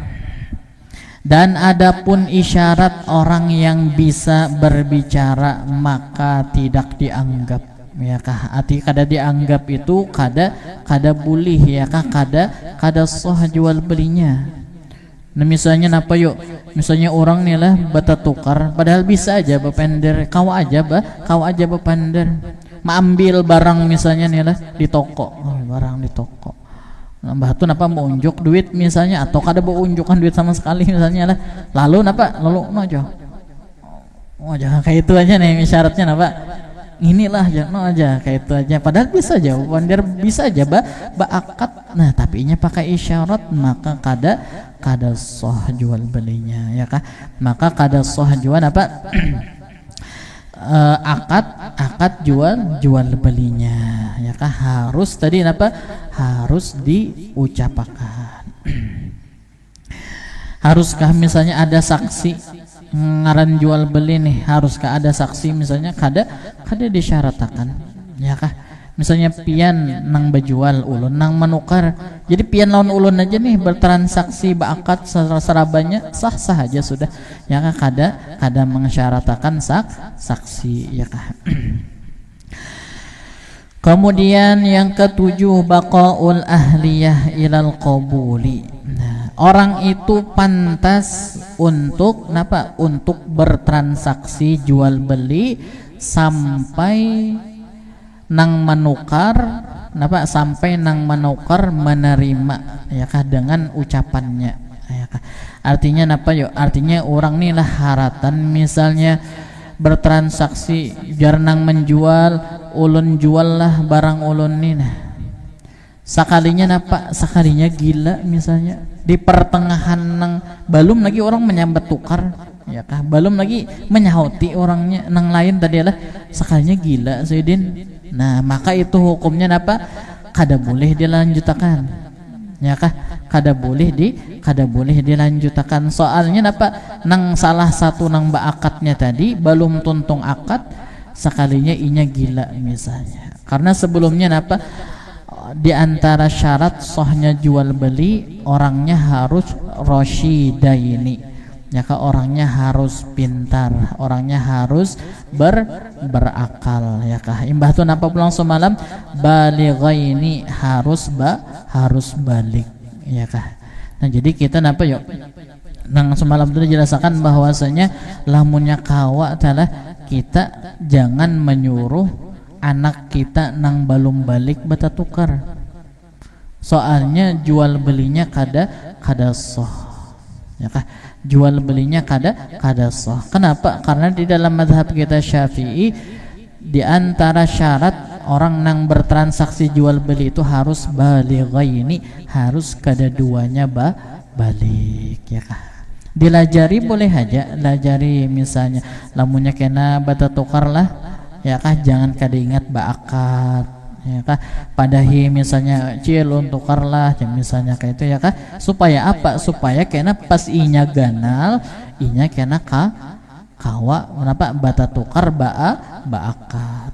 dan adapun isyarat orang yang bisa berbicara maka tidak dianggap ya kah. Arti kada dianggap itu kada boleh ya kah, kada sah jual belinya. Nah misalnya napa yuk, misalnya orang nih lah bata tukar padahal bisa aja bepender, kau aja bepender ambil barang misalnya nih lah di toko, barang di toko. Nambah tuh napa mau unjuk duit misalnya, atau kada mau unjukkan duit sama sekali misalnya lah. Lalu jangan kayak itu aja nih syaratnya napa. Inilah aja kayak itu aja. Padahal bisa aja, wander bisa aja beakad. Nah tapi nya pakai isyarat maka kada sah jual belinya ya kah. Maka kada sah jual apa? akad jual belinya ya kah, harus tadi apa, harus diucapkan. Haruskah misalnya ada saksi ngaran jual beli nih, haruskah ada saksi misalnya? Kada disyaratkan ya kah. Misalnya pian nang bejual ulun nang menukar, jadi pian lawan ulun aja nih bertransaksi beakad serabanya sah aja sudah ya kah. Kada mengisyaratkan saksi ya kah. Kemudian yang ketujuh baqaul ahliyah ilal qabuli. Nah, orang itu pantas untuk bertransaksi jual beli sampai nang menukar sampai nang menukar menerima ya kah dengan ucapannya ya kah. Artinya artinya orang nih lah haratan misalnya bertransaksi biar nang menjual, ulun jual lah barang ulun nih. Nah sekalinya gila misalnya di pertengahan nang belum lagi orang menyambat tukar ya kah, belum lagi menyahoti orangnya nang lain tadi lah sekalinya gila Sayyidin. Nah maka itu hukumnya kada boleh dilanjutkan ya kah, kada boleh dilanjutkan. Soalnya nang salah satu nang baakadnya tadi belum tuntung akad sekalinya inya gila misalnya. Karena sebelumnya di antara syarat sahnya jual beli orangnya harus rasyidaini ya kah, orangnya harus pintar, orangnya harus berakal ya kah. Imbah tu napa pulang semalam balighaini harus balik ya kah. Nah jadi kita napa yuk nang semalam itu dijelaskan bahwasanya lamunnya kawa adalah kita jangan menyuruh anak kita nang balum balik bata tukar, soalnya jual belinya kada sah, ya kah? Jual belinya kada sah. Kenapa? Karena di dalam mazhab kita Syafi'i, di antara syarat orang nang bertransaksi jual beli itu harus balighaini, harus kedua-duanya balik, ya kah? Dilajari boleh aja, lajari misalnya lamunnya kena bata tukar lah, ya kah? Jangan kada ingat akad, ya kah? Padahi misalnya cilun tukarlah, misalnya kayak itu, ya kah? Supaya apa? Supaya kena pas inya ganal, inya kena kawa kenapa bata tukar akad.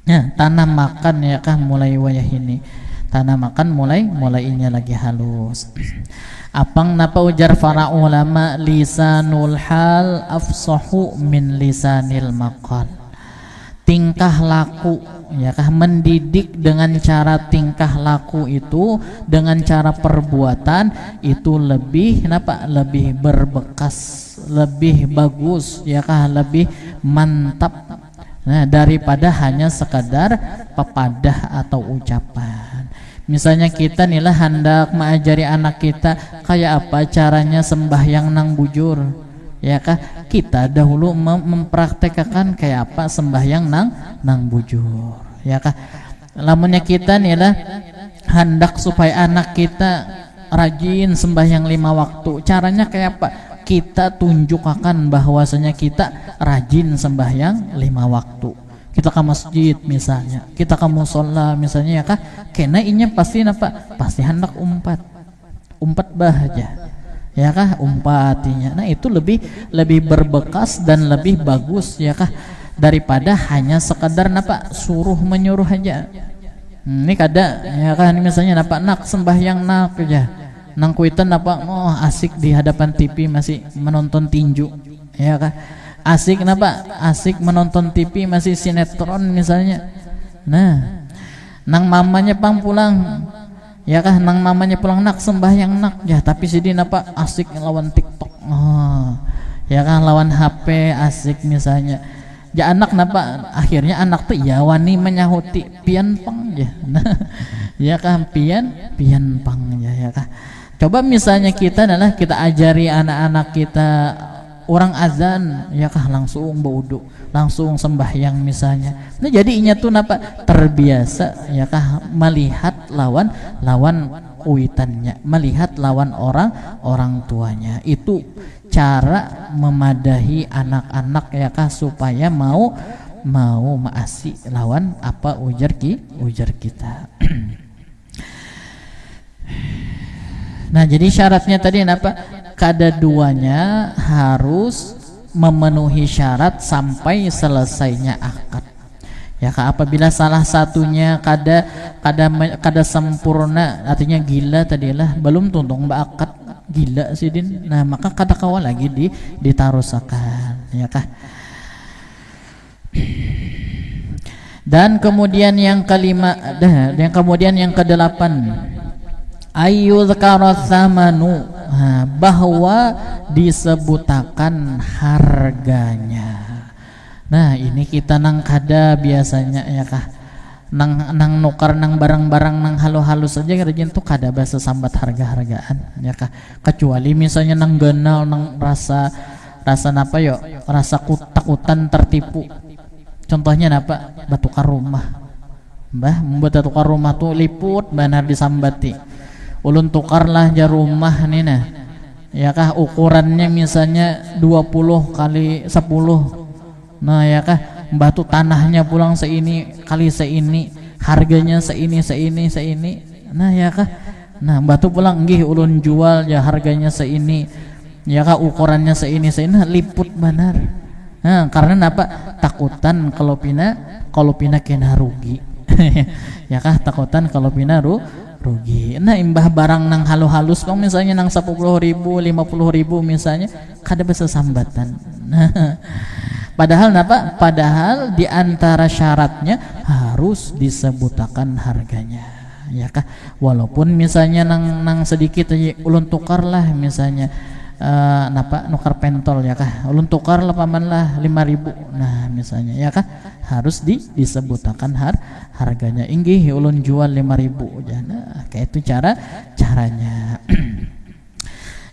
Ya, tanah makan, ya kah? Mulai wayah ini tanah makan mulai inya lagi halus. Apang napa ujar para ulama, lisanul hal afsahu min lisanil maqal. Tingkah laku, ya kah? Mendidik dengan cara tingkah laku itu, dengan cara perbuatan itu lebih lebih berbekas, lebih bagus, ya kah? Lebih mantap, nah, daripada hanya sekadar pepadah atau ucapan. Misalnya kita nih lah hendak mengajari anak kita kayak apa caranya sembahyang nang bujur, ya kah? Kita dahulu mempraktekkan kayak apa sembahyang nang bujur, ya kah? Lamunnya kita nih lah hendak supaya anak kita rajin sembahyang 5 waktu, caranya kayak apa? Kita tunjukkan bahwasanya kita rajin sembahyang 5 waktu. Kita ke masjid misalnya, kita ke musola misalnya, ya kah? Kena inya pasti pasti hendak umpat bahagia, ya kah? Umpatinya. Nah itu lebih berbekas dan lebih bagus, ya kah? Daripada hanya sekadar suruh menyuruh aja. Ini kada, ya kah? Ini misalnya nak sembahyang nak aja, nang kuitan asik di hadapan TV masih menonton tinju, ya kah? Asik asik menonton TV masih sinetron misalnya. Nah, nang mamanya pulang, ya kah? Nang mamanya pulang nak sembahyang nak, ya tapi sidi asik lawan TikTok, ya kah? Lawan HP asik misalnya. Ya anak akhirnya anak tuh ya wani menyahuti pian pang ya. Nah, ya kah? Pian pang ya kah? Coba misalnya kita kita ajari anak-anak kita orang azan, ya kah? Langsung berwudu, langsung sembahyang misalnya. Nah jadi inya tuh terbiasa, ya kah? Melihat lawan kuitannya, melihat lawan orang tuanya. Itu cara memadahi anak-anak, ya kah? Supaya mau maasi lawan apa ujar kita. Nah jadi syaratnya tadi kada-duanya harus memenuhi syarat sampai selesainya akad, ya kah? Apabila salah satunya kada sempurna, artinya gila tadilah belum tuntung akad gila sidin, nah maka kada kawa lagi ditarusakan, ya kah? Dan kemudian yang kelima, yang kemudian yang kedelapan, ayyuzkara thamanu, bahwa disebutakan harganya. Nah ini kita nang kada biasanya, ya kah? Nang nukar nang barang-barang nang halus-halus saja rajin tuh kada bahasa sambat harga-hargaan, ya kah? Kecuali misalnya nang genal nang rasa rasa takutan tertipu. Contohnya batukar rumah, membuat batukar rumah tuh liput benar disambati. Ulun tukarlah ja rumah nih nah, ya kah? Ukurannya misalnya 20 kali 10, nah ya kah? Batu tanahnya pulang seini kali seini, harganya seini, nah ya kah? Nah batu pulang nggih ulun jual ya harganya seini, ya kah? Ukurannya seini, nah liput benar. Nah karena takutan kalau pina kena rugi. Ya kah? Takutan kalau pina rugi. Nah imbah barang nang halus pang misalnya nang 10.000, 50.000 misalnya kada bisa sambatan. Nah, padahal di antara syaratnya harus disebutakan harganya, ya kah, walaupun misalnya nang sedikit aja ulun tukar lah misalnya napa nukar pentol ya kah, ulun tukar lah paman lah 5.000, nah misalnya ya kah, harus disebutakan harganya, inggih ulun jual 5.000 ya, nah kayak itu caranya.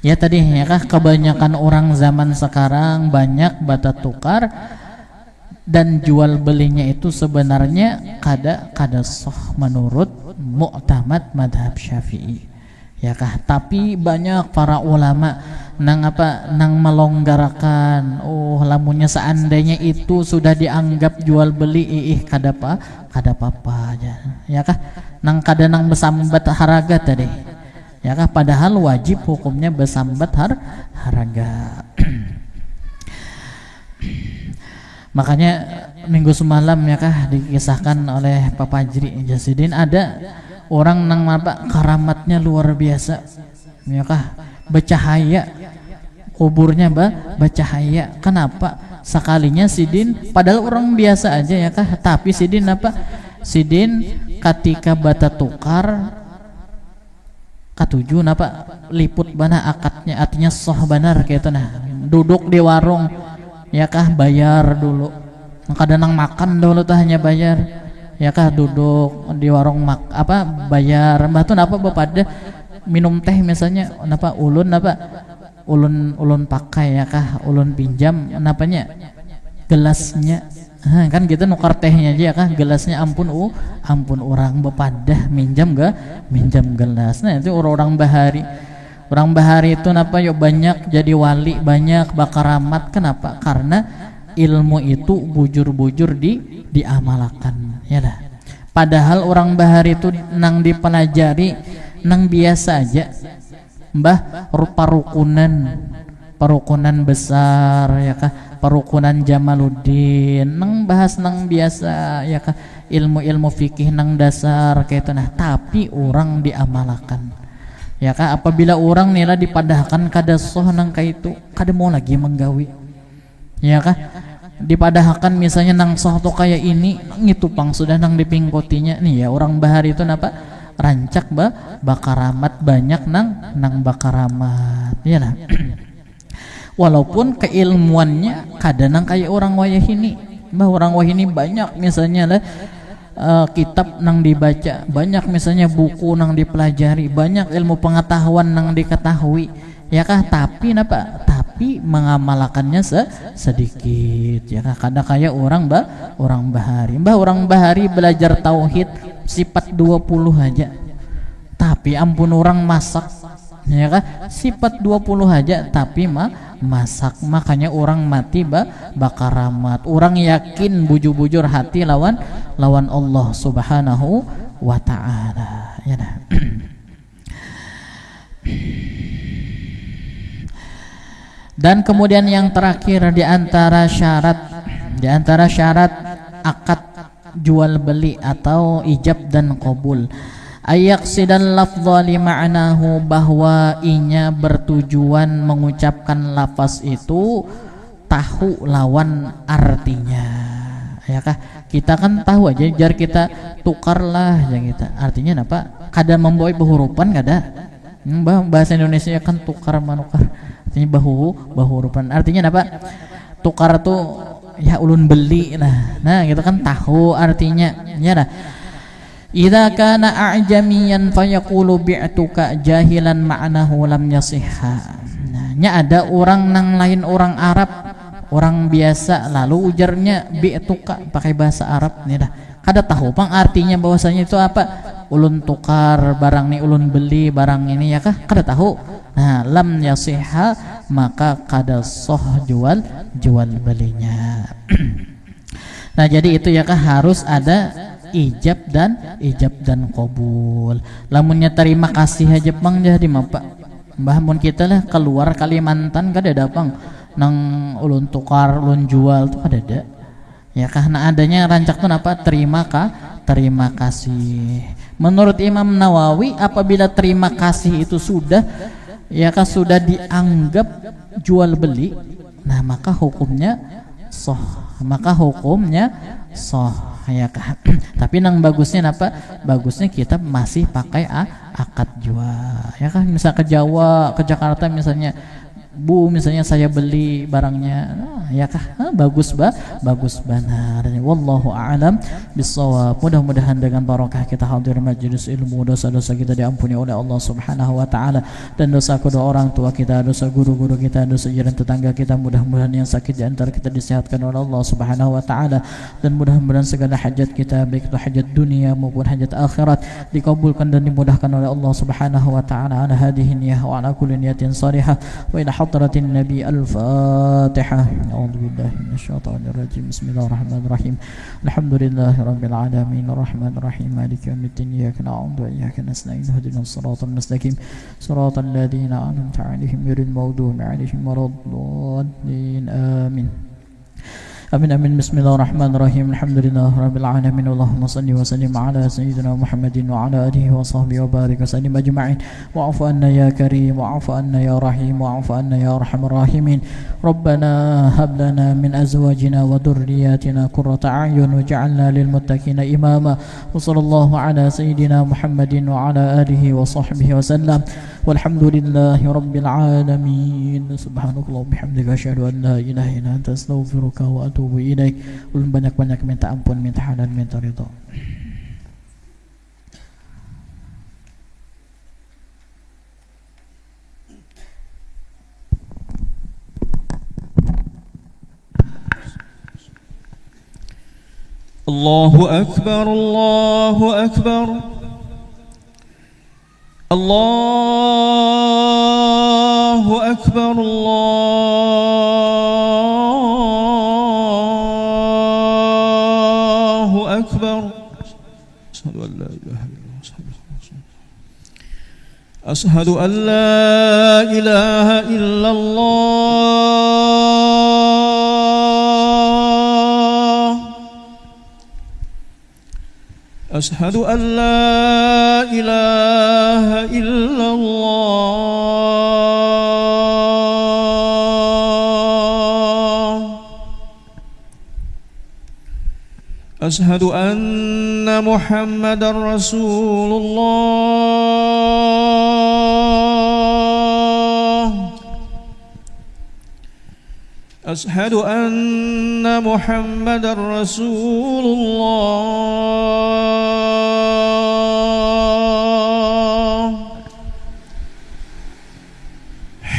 Ya tadi ya kah, kebanyakan orang zaman sekarang banyak bata tukar dan jual belinya itu sebenarnya kada sah menurut mu'tamad madhab Syafi'i, ya kah, tapi banyak para ulama nang melonggarkan, lamunnya seandainya itu sudah dianggap jual beli kada apa aja, ya kah, nang kada nang besambat haraga tadi, ya kah, padahal wajib hukumnya besambat harga. Makanya minggu semalam ya kah dikisahkan oleh Pak Fajri Jasidin, ada orang nang karamatnya luar biasa, ya kah, bercahaya, kuburnya bercahaya. Kenapa? Sekalinya sidin padahal orang biasa aja ya kah, tapi sidin sidin ketika bata tukar katuju liput bana akadnya, artinya soh banar kayak itu, nah duduk di warung ya kah, bayar dulu, kadang makan dulu tuh hanya bayar, ya kah, duduk di warung bayar, batu pada minum teh misalnya, ulun pakai ya kah, ulun pinjam gelasnya, kan kita nukar tehnya aja ya kah, gelasnya ampun orang bepadah minjam gelas. Nah itu orang bahari itu banyak jadi wali, banyak bakaramat. Kenapa? Karena ilmu itu bujur-bujur diamalkan, ya dah. Padahal orang bahari itu nang dipelajari nang biasa aja, mbah parukunan besar ya kah, parukunan Jamaluddin, nang bahas nang biasa ya kah, ilmu-ilmu fikih nang dasar kayak itu, nah tapi orang diamalkan, ya kah, apabila orang nila dipadahkan kada soh nang kayak itu, kada mau lagi menggawi, ya kah, dipadahkan misalnya nang soh to kayak ini, nang itu pang sudah nang dipingkotinya nih ya, orang bahari itu rancak bakaramat, banyak nang bakaramat, ya nah. Walaupun keilmuannya kada nang kayak orang wayahini, orang wayahini banyak misalnya lah kitab nang dibaca, banyak misalnya buku nang dipelajari, banyak ilmu pengetahuan nang diketahui, ya kah, tapi tapi mengamalkannya sedikit, ya kah, kada kayak orang bahari. Orang bahari belajar tauhid sifat 20 aja, tapi ampun orang masak, ya kah, sifat 20 aja tapi masak, makanya orang mati bakaramat. Orang yakin bujur-bujur hati lawan Allah Subhanahu wa ta'ala, ya dah. Dan kemudian yang terakhir di antara syarat akad jual beli atau ijab dan qabul, ayaqsidan lafdha li ma'nahu, bahwa inya bertujuan mengucapkan lafaz itu tahu lawan artinya, ya kah, kita kan tahu aja jar kita tukarlah ya kita, artinya apa, kada membawa bahurupan kada, bahasa Indonesia kan tukar manukar, artinya bahurupan, artinya apa, tukar tuh ya ulun beli, nah gitu kan tahu artinya, ya dah. Idza kana a'jamiyan fayaqulu bi'tuka jahilan ma'nahu lam yasihha. Nah, nya ada orang nang lain orang Arab, orang biasa, lalu ujarnya bi'tuka pakai bahasa Arab nih dah. Kada tahu pang artinya bahwasanya itu apa, ulun tukar barang nih, ulun beli barang ini ya kah, kada tahu. Nah, lam yasihha, maka kada sah jual belinya. Nah, jadi itu ya kah, harus ada ijab dan qabul. Lamunnya terima kasih aja pang jadi mapa, mbah mun kita lah keluar Kalimantan kada ada pang nang ulun tukar ulun jual tuh kada ada, ya karena adanya rancak tuh apa, terima kasih. Menurut Imam Nawawi, apabila terima kasih itu sudah ya kah, sudah dianggap jual beli, nah maka hukumnya sah, ya kan. Tapi nang bagusnya apa? Bagusnya kita masih pakai akad jual, ya kan. Misal ke Jawa, ke Jakarta misalnya, Bu, misalnya saya beli barangnya, ya kah? Bagus benar. Wallahu a'lam bissawab. Mudah-mudahan dengan barokah kita hadir majelis ilmu, dosa-dosa kita diampuni oleh Allah Subhanahu wa taala, dan dosa kedua orang tua kita, dosa guru-guru kita, dosa jiran tetangga kita. Mudah-mudahan yang sakit di antara kita disehatkan oleh Allah Subhanahu wa taala, dan mudah-mudahan segala hajat kita, baik itu hajat dunia maupun hajat akhirat, dikabulkan dan dimudahkan oleh Allah Subhanahu wa taala. Ala hadhihi niyyah wa ala kulli niyatin salihah wa ila حضرة النبي الفاتحة. أعوذ بالله من الشيطان الرجيم. بسم الله الرحمن الرحيم. الحمد لله رب العالمين الرحمن الرحيم مالك يوم الدين إياك نعبد وإياك نستعين اهدنا الصراط المستقيم صراط الذين أنعمت عليهم غير المغضوب عليهم ولا الضالين آمين. آمين آمين. بسم الله الرحمن الرحيم. الحمد لله رب العالمين. اللهم صل وسلم على سيدنا محمد وعلى آله وصحبه وبارك وسلم أجمعين. واعف عنا يا كريم، واعف عنا يا رحيم، واعف عنا يا أرحم الراحمين. ربنا هب لنا من أزواجنا وذرياتنا قرة أعين واجعلنا للمتقين إماما. وصلى الله على سيدنا محمد وعلى آله وصحبه وسلم، والحمد لله رب العالمين. سبحانك اللهم وبحمدك أشهد أن لا إله إلا أنت أستغفرك وأتوب إليك. Ulun banyak-banyak minta ampun, minta halal, minta ridha. Allahu Akbar, Allahu Akbar, Allahu Akbar, Allahu Akbar. Ashhadu an la ilaha illallah. Ashhadu an la ilaha illallah. Ashhadu anna Muhammadar Rasulullah. Ashhadu anna Muhammadar Rasulullah.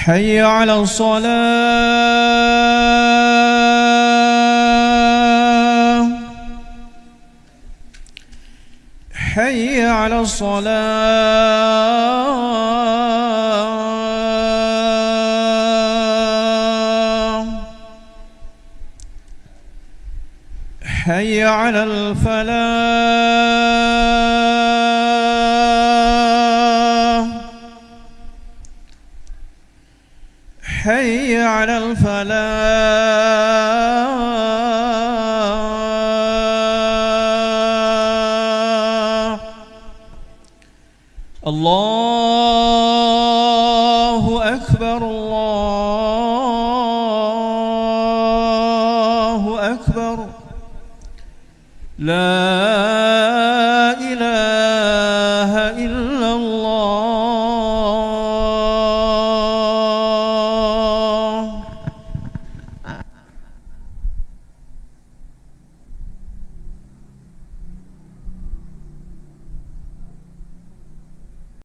Hayya 'alal salah. Hayya 'alal salah. Hayya 'alal falah. Hayya 'alal falah. Allahu Akbar, Allahu Akbar. La